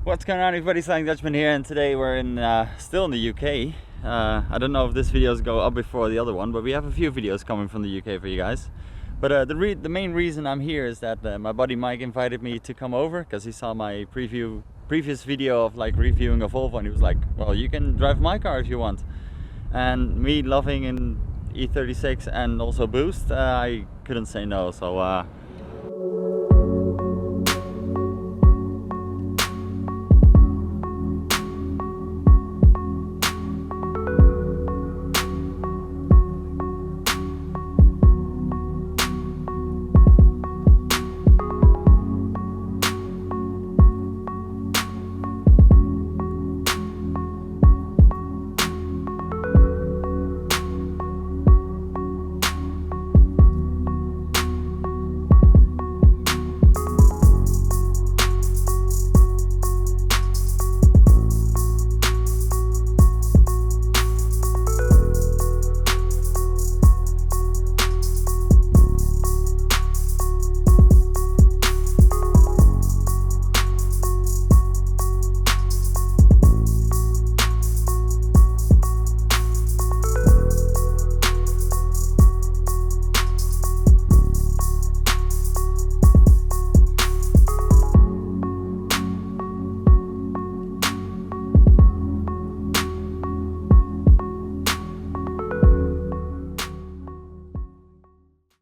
What's going on, everybody? Flying Dutchman here, and today we're still in the UK. I don't know if this videos go up before the other one, but we have a few videos coming from the UK for you guys. But the main reason I'm here is that my buddy Mike invited me to come over because he saw my previous video of like reviewing a Volvo, and he was like, "Well, you can drive my car if you want." And me loving an E36 and also Boost, I couldn't say no. So.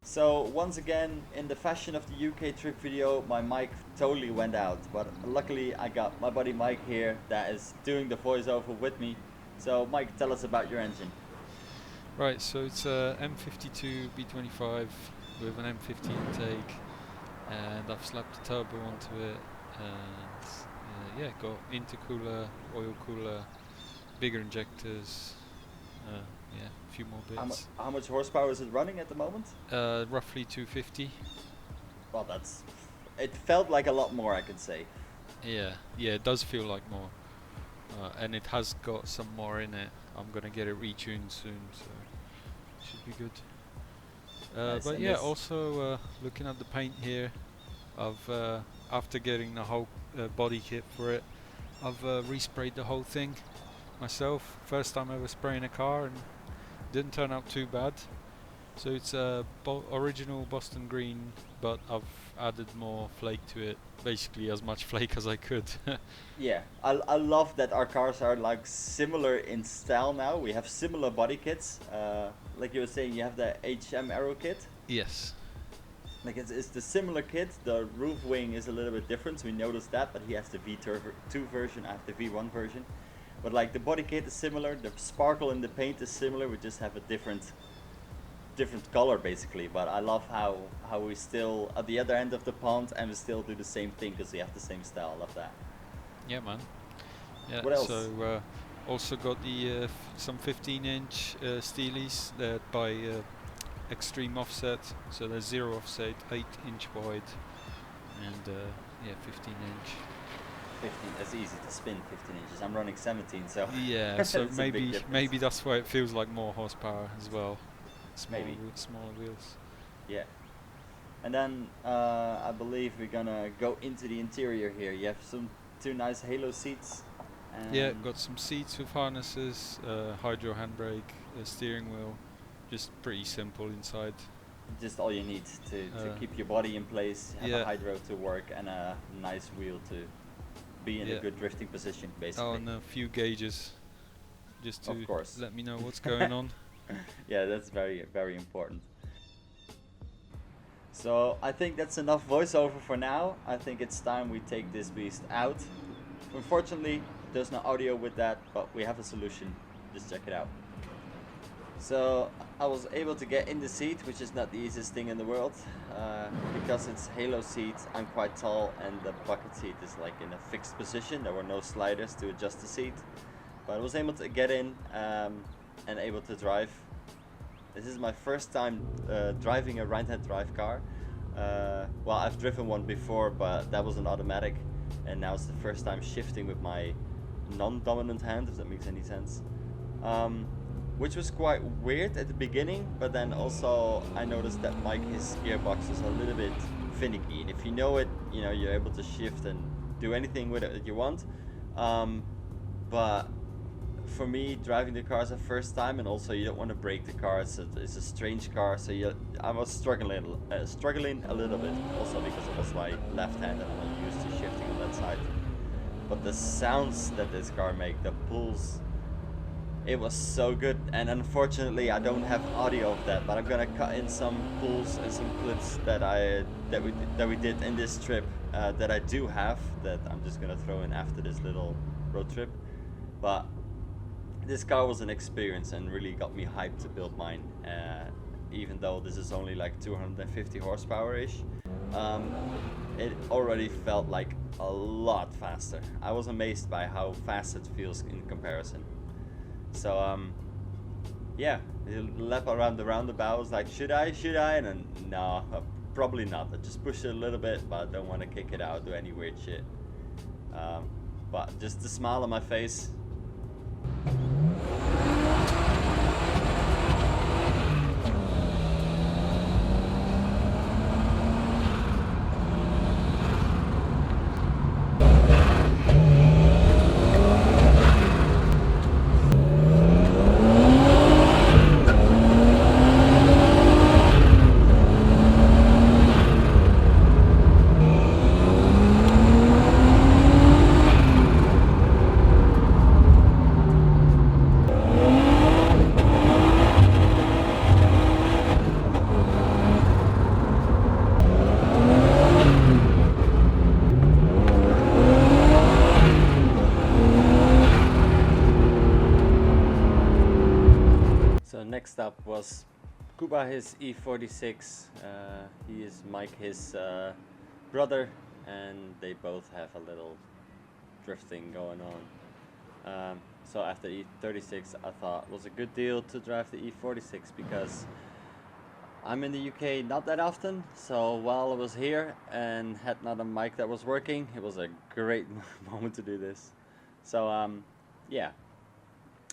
So once again, in the fashion of the UK trip video, my mic totally went out, but luckily I got my buddy Mike here that is doing the voiceover with me. So Mike, tell us about your engine. Right, so it's a M52 B25 with an M50 intake, and I've slapped a turbo onto it, and yeah, got intercooler, oil cooler, bigger injectors, yeah, a few more bits. How much horsepower is it running at the moment? Roughly 250. Well, it felt like a lot more, I could say. Yeah, it does feel like more, and it has got some more in it. I'm gonna get it retuned soon, so should be good. Nice. But yeah, also looking at the paint here, I've after getting the whole body kit for it, I've resprayed the whole thing myself. First time ever spraying a car, and didn't turn out too bad. So it's a original Boston green, but I've added more flake to it, basically as much flake as I could. Yeah, I love that our cars are like similar in style now. We have similar body kits. Like you were saying, you have the HM Aero kit. Yes. Like it's the similar kit. The roof wing is a little bit different, so we noticed that. But he has the V2 version, I have the V1 version. But like the body kit is similar. The sparkle in the paint is similar. We just have a different color basically. But I love how we still at the other end of the pond, and we still do the same thing because we have the same style. I love that. Yeah, man. Yeah. What else? So also got the some 15-inch Steelies that by extreme offset. So there's 0 offset, 8-inch wide, and yeah, 15-inch. 15. It's easy to spin 15 inches. I'm running 17, so yeah. So maybe that's why it feels like more horsepower as well. Smaller wheels. Yeah. And then I believe we're gonna go into the interior here. You have two nice halo seats. Yeah, got some seats with harnesses, hydro handbrake, a steering wheel. Just pretty simple inside. Just all you need to keep your body in place, have a hydro to work, and a nice wheel to be in a good drifting position, basically. Oh, and a few gauges, just to let me know what's going on. Yeah, that's very, very important. So I think that's enough voiceover for now. I think it's time we take this beast out. Unfortunately, there's no audio with that, but we have a solution. Just check it out. So I was able to get in the seat, which is not the easiest thing in the world. Because it's halo seat, I'm quite tall, and the bucket seat is like in a fixed position. There were no sliders to adjust the seat. But I was able to get in and able to drive. This is my first time driving a right-hand drive car. Well, I've driven one before, but that was an automatic. And now it's the first time shifting with my non-dominant hand, if that makes any sense. Which was quite weird at the beginning, but then also I noticed that Mike, his gearbox is a little bit finicky, and if you know it, you know, you're able to shift and drive a little bit faster. But I love how we still, at the other end of the pond, and we still do the same thing because we have the same style. I love that. Yeah, man. What else? do anything with it that you want. But for me, driving the car is the first time, and also you don't want to break the car. It's a strange car, so I was struggling a little bit, also because it was like left-handed and I'm not used to shifting on that side. But the sounds that this car makes, the pulls, it was so good. And unfortunately, I don't have audio of that, but I'm gonna cut in some pulls and some clips that we did in this trip that I do have, that I'm just gonna throw in after this little road trip. But this car was an experience and really got me hyped to build mine. Even though this is only like 250 horsepower-ish, it already felt like a lot faster. I was amazed by how fast it feels in comparison. So yeah, lap around the roundabout, I was like, should I? And then, no, probably not. I just pushed it a little bit, but I don't want to kick it out, do any weird shit. But just the smile on my face. Next up was Kuba, his E46. He is Mike, his brother, and they both have a little drifting going on. So after E36, I thought it was a good deal to drive the E46 because I'm in the UK not that often. So while I was here and had not a mic that was working, it was a great moment to do this. So yeah.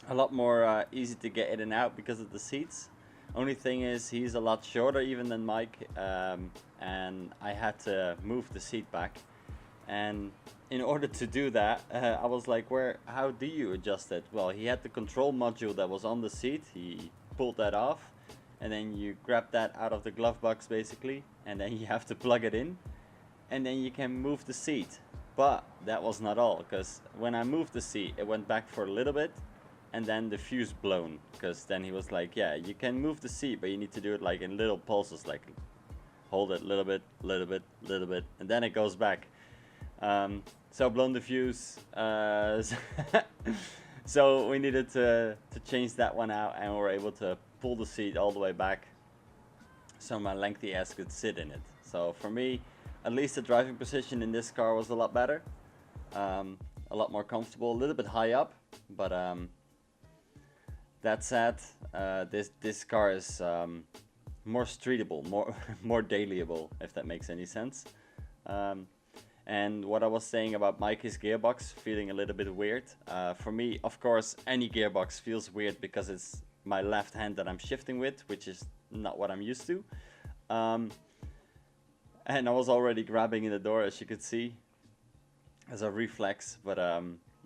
A lot more easy to get in and out because of the seats. Only thing is, he's a lot shorter even than Mike, and I had to move the seat back. And in order to do that, I was like, how do you adjust it? Well, he had the control module that was on the seat. He pulled that off, and then you grab that out of the glove box basically, and then you have to plug it in, and then you can move the seat. But that was not all, because when I moved the seat, it went back for a little bit, and then the fuse blown, because then he was like, yeah, you can move the seat, but you need to do it like in little pulses, like hold it a little bit, and then it goes back. So blown the fuse, so we needed to change that one out, and we were able to pull the seat all the way back so my lengthy ass could sit in it. So for me, at least the driving position in this car was a lot better, a lot more comfortable, a little bit high up, but that said, this car is more streetable, more dailyable, if that makes any sense. And what I was saying about Mikey's gearbox feeling a little bit weird. For me, of course, any gearbox feels weird because it's my left hand that I'm shifting with, which is not what I'm used to. And I was already grabbing in the door, as you could see, as a reflex. But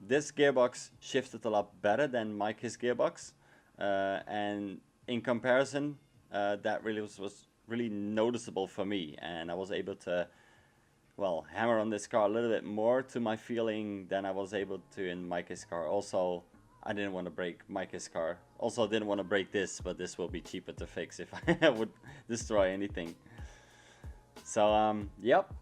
this gearbox shifted a lot better than Mikey's gearbox. And in comparison, that really was really noticeable for me, and I was able to, well, hammer on this car a little bit more to my feeling than I was able to in Mike's car. Also, I didn't want to break Mike's car. Also, didn't want to break this, but this will be cheaper to fix if I would destroy anything. So, yep.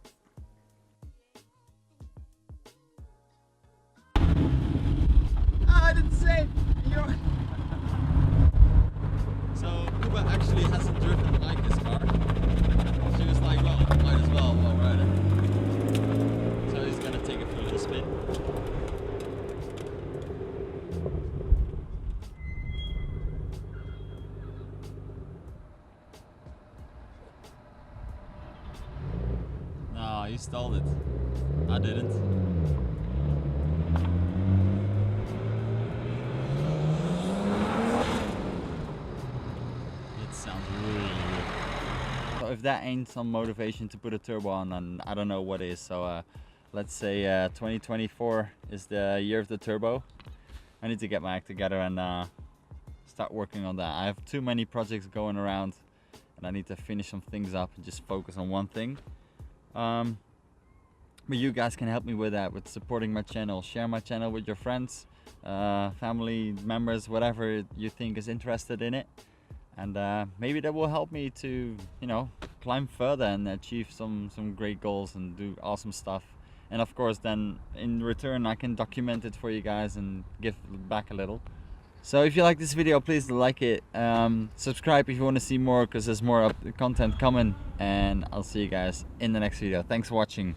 I didn't say you're. So Kuba actually hasn't driven Mike's car. She was like, well, might as well while we're at it. So he's gonna take it for a little spin. No, he stalled it. I didn't. If that ain't some motivation to put a turbo on, then I don't know what is. So let's say 2024 is the year of the turbo. I need to get my act together and start working on that. I have too many projects going around and I need to finish some things up and just focus on one thing. But you guys can help me with that, with supporting my channel. Share my channel with your friends, family members, whatever you think is interested in it. And maybe that will help me to, you know, climb further and achieve some great goals and do awesome stuff. And of course then in return I can document it for you guys and give back a little. So if you like this video, please like it, subscribe if you want to see more, because there's more content coming, and I'll see you guys in the next video. Thanks for watching.